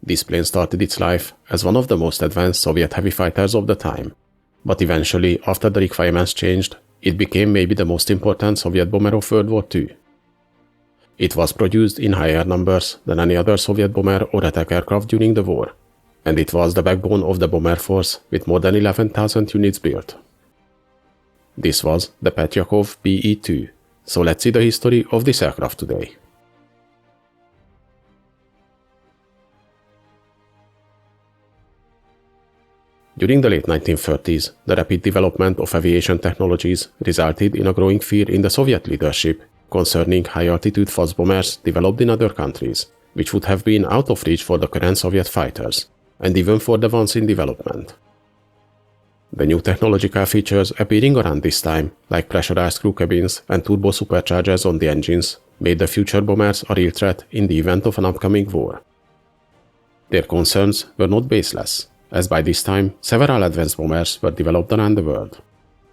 This plane started its life as one of the most advanced Soviet heavy fighters of the time, but eventually, after the requirements changed, it became maybe the most important Soviet bomber of World War II. It was produced in higher numbers than any other Soviet bomber or attack aircraft during the war, and it was the backbone of the bomber force with more than 11,000 units built. This was the Petlyakov PE-2, so let's see the history of this aircraft today. During the late 1930s, the rapid development of aviation technologies resulted in a growing fear in the Soviet leadership concerning high-altitude fast bombers developed in other countries, which would have been out of reach for the current Soviet fighters, and even for the ones in development. The new technological features appearing around this time, like pressurized crew cabins and turbo superchargers on the engines, made the future bombers a real threat in the event of an upcoming war. Their concerns were not baseless, as by this time several advanced bombers were developed around the world.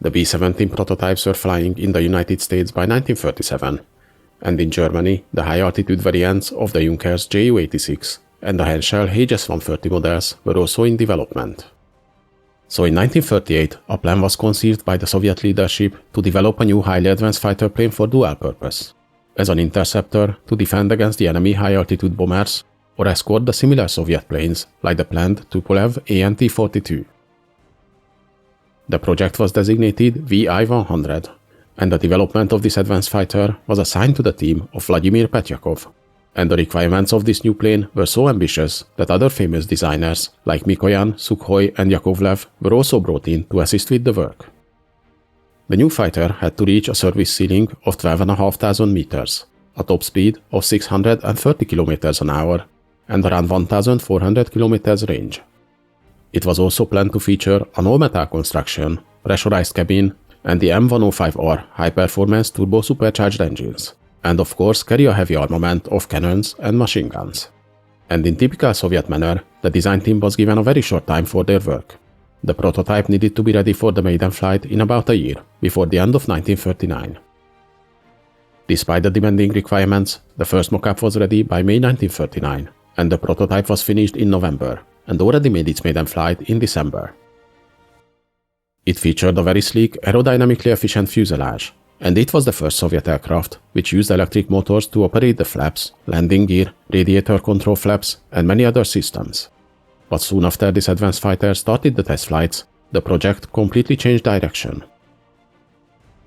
The B-17 prototypes were flying in the United States by 1937, and in Germany the high-altitude variants of the Junkers Ju-86 and the Henschel HS-130 models were also in development. So in 1938, a plan was conceived by the Soviet leadership to develop a new highly advanced fighter plane for dual purpose, as an interceptor to defend against the enemy high-altitude bombers or escort the similar Soviet planes like the planned Tupolev AN-T-42. The project was designated WWII-100, and the development of this advanced fighter was assigned to the team of Vladimir Petlyakov, and the requirements of this new plane were so ambitious that other famous designers like Mikoyan, Sukhoi and Yakovlev were also brought in to assist with the work. The new fighter had to reach a service ceiling of 12,500 meters, a top speed of 630 km an hour, and around 1,400 km range. It was also planned to feature an all-metal construction, pressurized cabin, and the M105R high-performance turbo-supercharged engines, and of course carry a heavy armament of cannons and machine guns. And in typical Soviet manner, the design team was given a very short time for their work. The prototype needed to be ready for the maiden flight in about a year, before the end of 1939. Despite the demanding requirements, the first mock-up was ready by May 1939, and the prototype was finished in November, and already made its maiden flight in December. It featured a very sleek, aerodynamically efficient fuselage, and it was the first Soviet aircraft which used electric motors to operate the flaps, landing gear, radiator control flaps, and many other systems. But soon after this advanced fighter started the test flights, the project completely changed direction.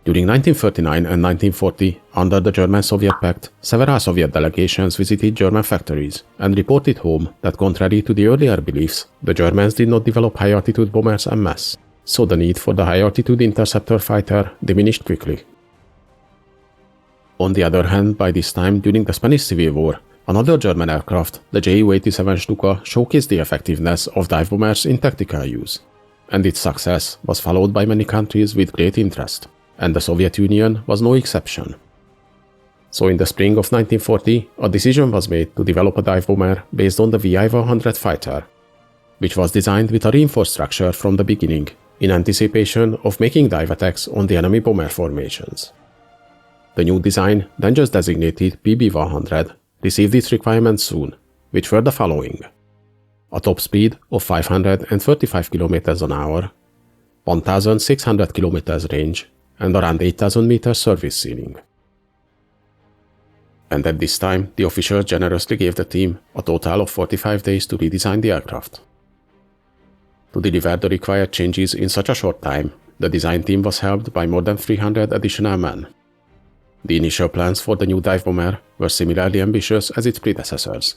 During 1939 and 1940, under the German-Soviet Pact, several Soviet delegations visited German factories and reported home that contrary to the earlier beliefs, the Germans did not develop high-altitude bombers en masse, so the need for the high-altitude interceptor fighter diminished quickly. On the other hand, by this time during the Spanish Civil War, another German aircraft, the Ju-87 Stuka, showcased the effectiveness of dive bombers in tactical use, and its success was followed by many countries with great interest, and the Soviet Union was no exception. So in the spring of 1940, a decision was made to develop a dive bomber based on the WWII-100 fighter, which was designed with a reinforced structure from the beginning, in anticipation of making dive attacks on the enemy bomber formations. The new design, then just designated PB-100, received its requirements soon, which were the following: a top speed of 535 km an hour, 1,600 km range, and around 8,000 meters service ceiling. And at this time, the officials generously gave the team a total of 45 days to redesign the aircraft. To deliver the required changes in such a short time, the design team was helped by more than 300 additional men. The initial plans for the new dive bomber were similarly ambitious as its predecessors,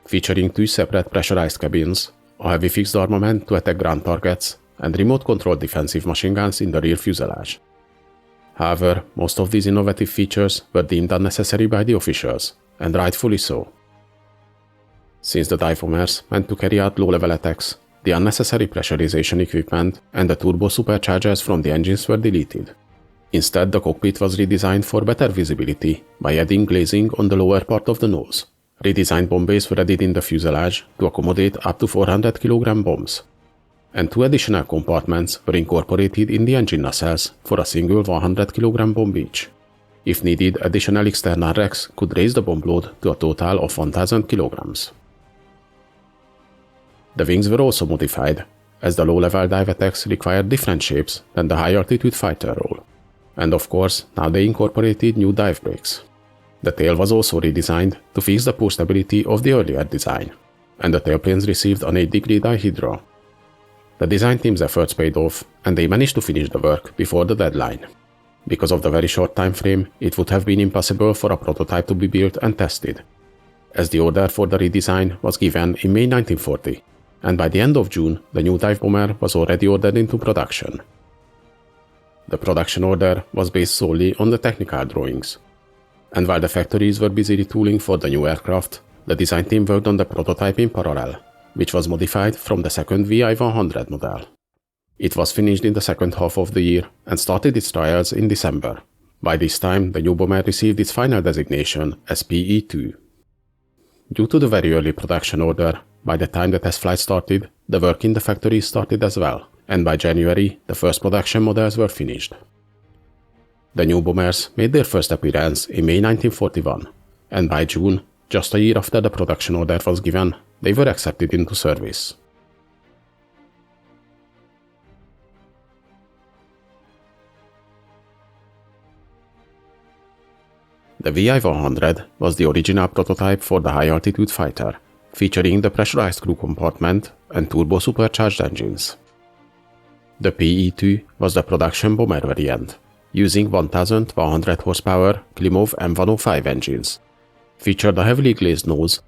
featuring 2 separate pressurized cabins, a heavy fixed armament to attack ground targets, and remote-controlled defensive machine guns in the rear fuselage. However, most of these innovative features were deemed unnecessary by the officials, and rightfully so. Since the dive bombers meant to carry out low-level attacks, the unnecessary pressurization equipment and the turbo superchargers from the engines were deleted. Instead, the cockpit was redesigned for better visibility by adding glazing on the lower part of the nose. Redesigned bomb bays were added in the fuselage to accommodate up to 400 kg bombs, and 2 additional compartments were incorporated in the engine nacelles for a single 100 kg bomb each. If needed, additional external racks could raise the bomb load to a total of 1,000 kg. The wings were also modified, as the low-level dive attacks required different shapes than the high-altitude fighter role. And of course, now they incorporated new dive brakes. The tail was also redesigned to fix the poor stability of the earlier design, and the tailplanes received an 8-degree dihedral. The design team's efforts paid off, and they managed to finish the work before the deadline. Because of the very short time frame, it would have been impossible for a prototype to be built and tested, as the order for the redesign was given in May 1940, and by the end of June, the new dive bomber was already ordered into production. The production order was based solely on the technical drawings, and while the factories were busy retooling for the new aircraft, the design team worked on the prototype in parallel, which was modified from the second WWII-100 model. It was finished in the second half of the year and started its trials in December. By this time, the new bomber received its final designation as PE-2. Due to the very early production order, by the time the test flight started, the work in the factory started as well, and by January, the first production models were finished. The new bombers made their first appearance in May 1941, and by June, just a year after the production order was given, they were accepted into service. The WWII-100 was the original prototype for the high-altitude fighter, featuring the pressurized crew compartment and turbo-supercharged engines. The PE-2 was the production bomber variant, using 1,100 horsepower Klimov M105 engines, featured a heavily glazed nose,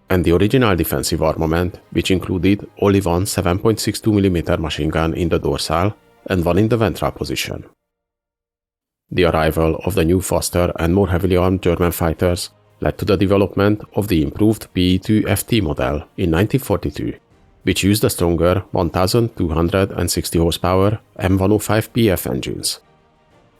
and the original defensive armament, which included only one 7.62mm machine gun in the dorsal and one in the ventral position. The arrival of the new faster and more heavily armed German fighters led to the development of the improved PE-2 FT model in 1942, which used the stronger 1,260 horsepower M105 PF engines.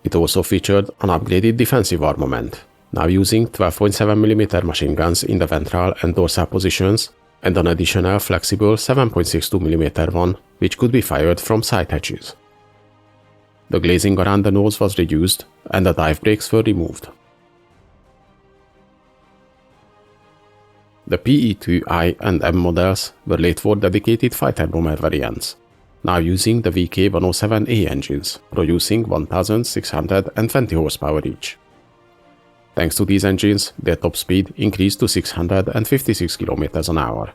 It also featured an upgraded defensive armament, now using 12.7mm machine guns in the ventral and dorsal positions, and an additional flexible 7.62mm one, which could be fired from side hatches. The glazing around the nose was reduced, and the dive brakes were removed. The PE-2I and M models were late-war dedicated fighter bomber variants, now using the VK-107A engines, producing 1,620 horsepower each. Thanks to these engines, their top speed increased to 656 km an hour.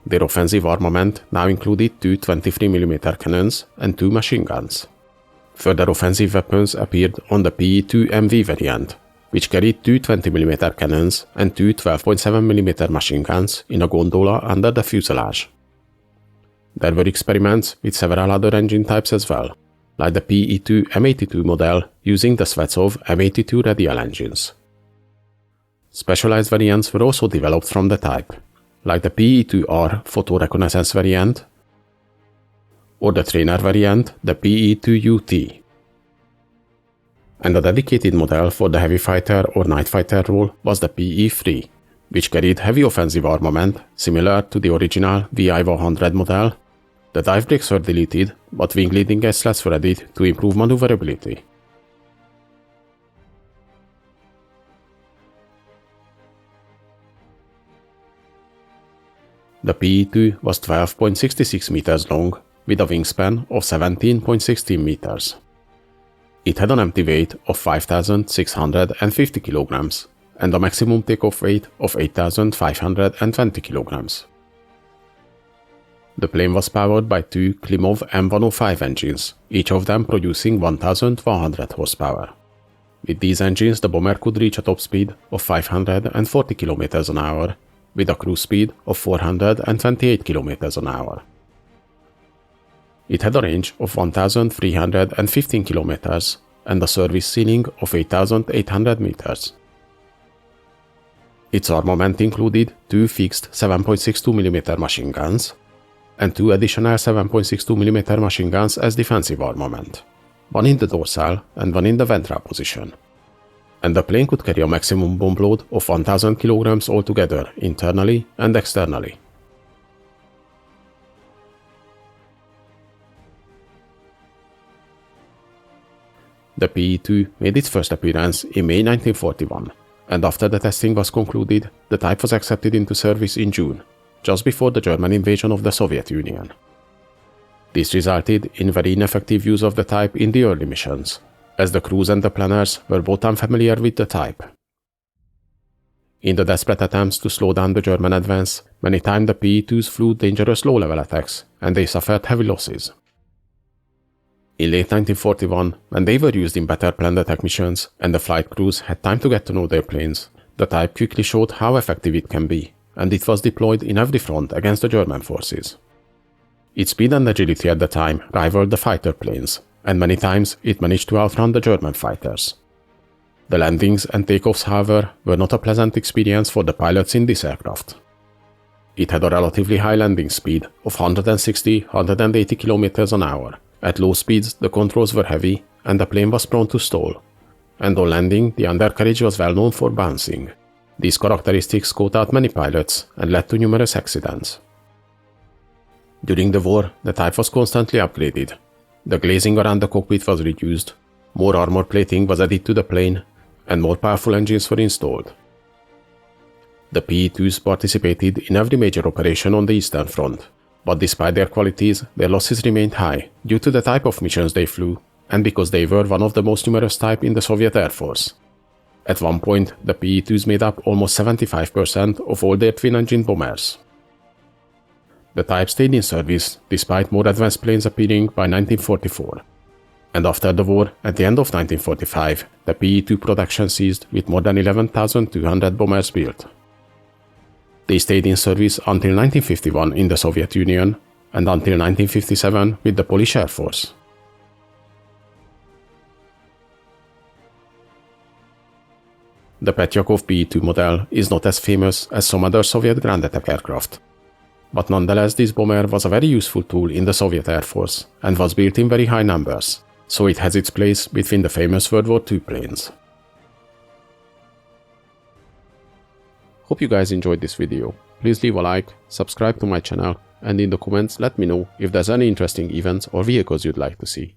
Their offensive armament now included two 23mm cannons and two machine guns. Further offensive weapons appeared on the PE-2MV variant, which carried two 20mm cannons and two 12.7mm machine guns in a gondola under the fuselage. There were experiments with several other engine types as well, like the PE-2 M82 model using the Svetsov M82 radial engines. Specialized variants were also developed from the type, like the PE-2R photoreconnaissance variant, or the trainer variant, the PE-2UT. And a dedicated model for the heavy fighter or night fighter role was the PE-3, which carried heavy offensive armament similar to the original WWII-100 model. The dive brakes were deleted, but wing leading edge slats were added to improve maneuverability. The PE-2 was 12.66 meters long, with a wingspan of 17.16 meters. It had an empty weight of 5,650 kilograms and a maximum takeoff weight of 8,520 kilograms. The plane was powered by two Klimov M105 engines, each of them producing 1,100 horsepower. With these engines, the bomber could reach a top speed of 540 km an hour, with a cruise speed of 428 km an hour. It had a range of 1,315 km and a service ceiling of 8,800 meters. Its armament included two fixed 7.62mm machine guns and two additional 7.62mm machine guns as defensive armament, one in the dorsal and one in the ventral position. And the plane could carry a maximum bomb load of 1,000 kg altogether, internally and externally. The PE-2 made its first appearance in May 1941, and after the testing was concluded, the type was accepted into service in June, just before the German invasion of the Soviet Union. This resulted in very ineffective use of the type in the early missions, as the crews and the planners were both unfamiliar with the type. In the desperate attempts to slow down the German advance, many times the PE-2s flew dangerous low-level attacks, and they suffered heavy losses. In late 1941, when they were used in better planned attack missions and the flight crews had time to get to know their planes, the type quickly showed how effective it can be, and it was deployed in every front against the German forces. Its speed and agility at the time rivaled the fighter planes, and many times it managed to outrun the German fighters. The landings and takeoffs, however, were not a pleasant experience for the pilots in this aircraft. It had a relatively high landing speed of 160–180 km an hour. At low speeds, the controls were heavy and the plane was prone to stall. And on landing, the undercarriage was well known for bouncing. These characteristics caught out many pilots and led to numerous accidents. During the war, the type was constantly upgraded. The glazing around the cockpit was reduced, more armor plating was added to the plane, and more powerful engines were installed. The PE-2s participated in every major operation on the Eastern Front, but despite their qualities, their losses remained high due to the type of missions they flew, and because they were one of the most numerous type in the Soviet Air Force. At one point, the PE-2s made up almost 75% of all their twin-engine bombers. The type stayed in service despite more advanced planes appearing by 1944. And after the war, at the end of 1945, the PE-2 production ceased with more than 11,200 bombers built. They stayed in service until 1951 in the Soviet Union and until 1957 with the Polish Air Force. The Petlyakov PE-2 model is not as famous as some other Soviet ground attack aircraft. But nonetheless, this bomber was a very useful tool in the Soviet Air Force and was built in very high numbers, so it has its place between the famous World War II planes. Hope you guys enjoyed this video. Please leave a like, subscribe to my channel, and in the comments let me know if there's any interesting events or vehicles you'd like to see.